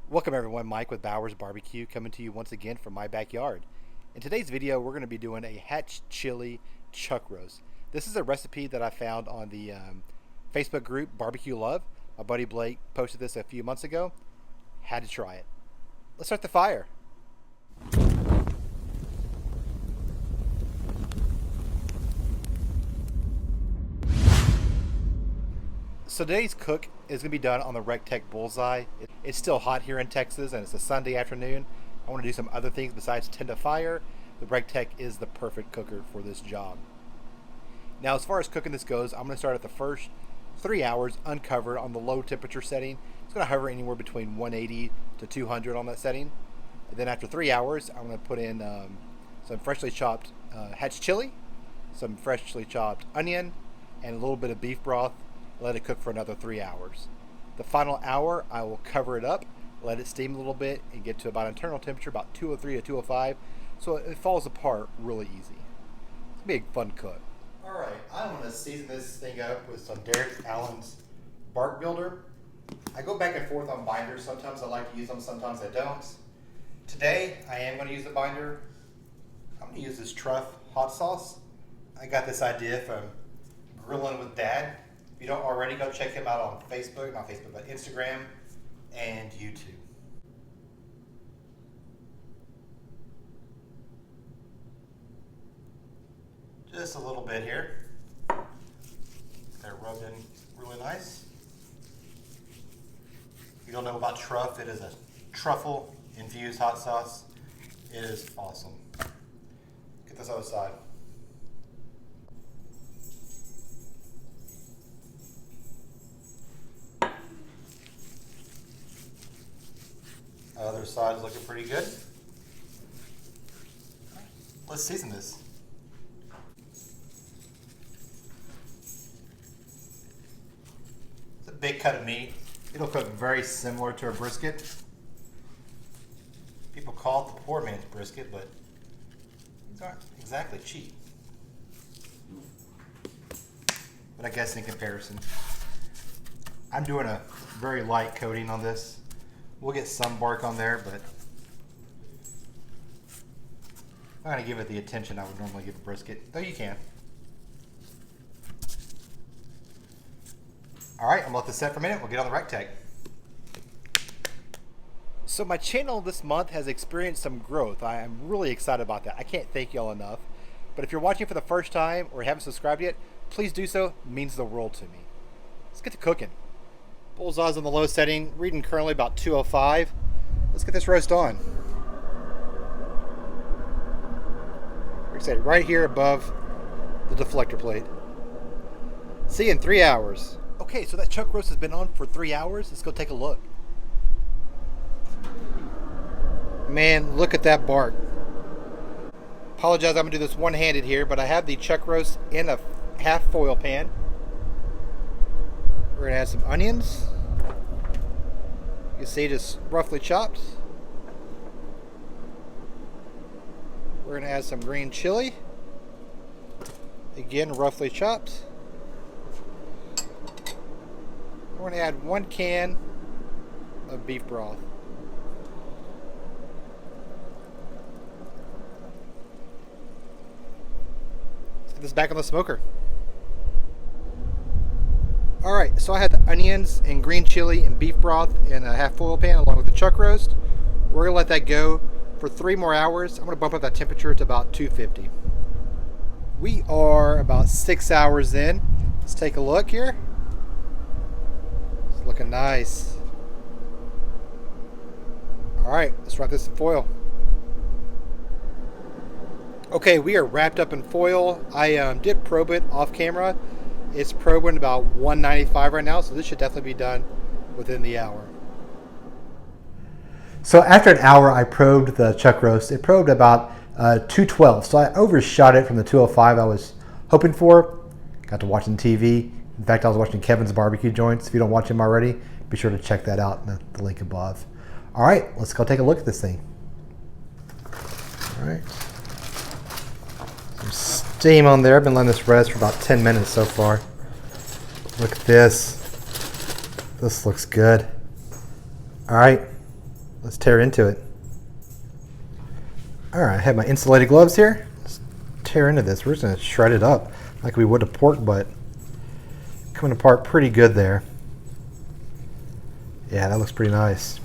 Welcome everyone, Mike with Bowers Barbecue coming to you once again from my backyard. In today's video, we're going to be doing a Hatch Chile chuck roast. This is a recipe that I found on the Facebook group Barbecue Love. My buddy Blake posted this a few months ago. Had to try it. Let's start the fire. So today's cook is going to be done on the Recteq Bullseye. It's still hot here in Texas and it's a Sunday afternoon. I want to do some other things besides tend to fire. The Recteq is the perfect cooker for this job. Now as far as cooking this goes, I'm going to start at the first 3 hours uncovered on the low temperature setting. It's going to hover anywhere between 180 to 200 on that setting. And then after 3 hours, I'm going to put in some freshly chopped Hatch Chile, some freshly chopped onion, and a little bit of beef broth. Let it cook for another 3 hours. The final hour, I will cover it up, let it steam a little bit, and get to about internal temperature, about 203 to 205, so it falls apart really easy. It's a big fun cook. All right, I'm going to season this thing up with some Derek Allen's Bark Builder. I go back and forth on binders. Sometimes I like to use them, sometimes I don't. Today, I am going to use the binder. I'm going to use this Truff hot sauce. I got this idea from Grilling with Dad. If you don't already, go check him out on Facebook, not Facebook, but Instagram and YouTube. Just a little bit here. They're rubbed in really nice. If you don't know about Truff, it is a truffle infused hot sauce. It is awesome. Get this other side. Other side is looking pretty good. Let's season this. It's a big cut of meat. It'll cook very similar to a brisket. People call it the poor man's brisket, but these aren't exactly cheap. But I guess in comparison, I'm doing a very light coating on this. We'll get some bark on there, but I'm not going to give it the attention I would normally give a brisket, though you can. All right, I'm going to let this set for a minute. We'll get on the Recteq. So my channel this month has experienced some growth. I am really excited about that. I can't thank y'all enough. But if you're watching for the first time or haven't subscribed yet, please do so. It means the world to me. Let's get to cooking. Bullseye's on the low setting, reading currently about 205. Let's get this roast on. Like I said, right here above the deflector plate. See you in 3 hours. Okay, so that chuck roast has been on for 3 hours. Let's go take a look. Man, look at that bark. Apologize, I'm gonna do this one-handed here, but I have the chuck roast in a half foil pan. We're gonna add some onions. You can see just roughly chopped. We're gonna add some green chili. Again, roughly chopped. We're gonna add 1 can of beef broth. Let's get this back on the smoker. Alright, so I had the onions and green chili and beef broth in a half foil pan along with the chuck roast. We're going to let that go for 3 more hours. I'm going to bump up that temperature to about 250. We are about 6 hours in. Let's take a look here. It's looking nice. Alright, let's wrap this in foil. Okay, we are wrapped up in foil. I did probe it off camera. It's probing about 195 right now, so this should definitely be done within the hour. So after an hour, I probed the chuck roast. It probed about 212, so I overshot it from the 205 I was hoping for. Got to watching TV. In fact, I was watching Kevin's Barbecue Joints. If you don't watch him already, be sure to check that out in the link above. All right, let's go take a look at this thing. All right. Some steam on there. I've been letting this rest for about 10 minutes so far. Look at this. This looks good. All right, let's tear into it. All right, I have my insulated gloves here. Let's tear into this. We're just gonna shred it up like we would a pork butt. Coming apart pretty good there. Yeah, that looks pretty nice.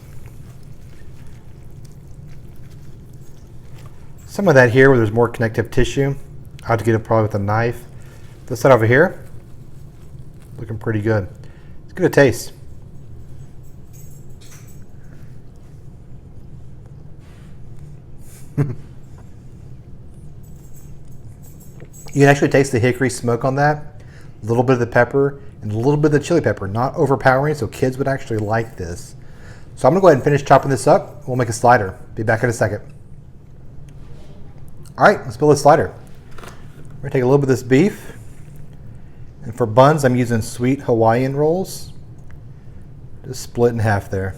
Some of that here where there's more connective tissue, I have to get it probably with a knife. This side over here, looking pretty good. It's good to taste. You can actually taste the hickory smoke on that, a little bit of the pepper, and a little bit of the chili pepper. Not overpowering, so kids would actually like this. So I'm gonna go ahead and finish chopping this up. We'll make a slider. Be back in a second. All right, let's build a slider. We're gonna take a little bit of this beef, and for buns, I'm using sweet Hawaiian rolls. Just split in half there.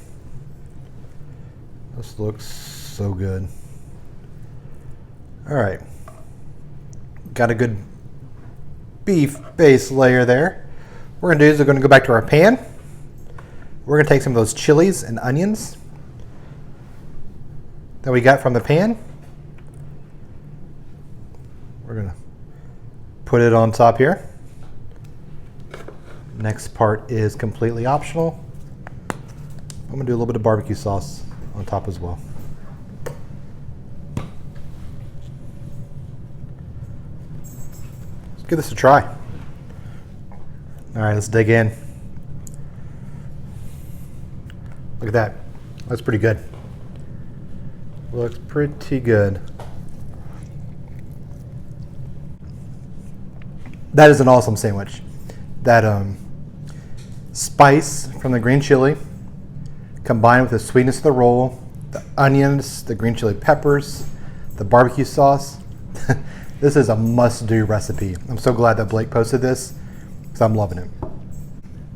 This looks so good. All right. Got a good beef base layer there. What we're gonna do is we're gonna go back to our pan. We're gonna take some of those chilies and onions that we got from the pan. We're gonna put it on top here. Next part is completely optional. I'm gonna do a little bit of barbecue sauce on top as well. Give this a try. All right, let's dig in. Look at that. That's pretty good. Looks pretty good. That is an awesome sandwich. That spice from the green chili combined with the sweetness of the roll, the onions, the green chili peppers, the barbecue sauce. This is a must-do recipe. I'm so glad that Blake posted this because I'm loving it.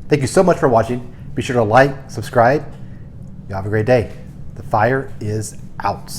Thank you so much for watching. Be sure to like, subscribe. You have a great day. The fire is out.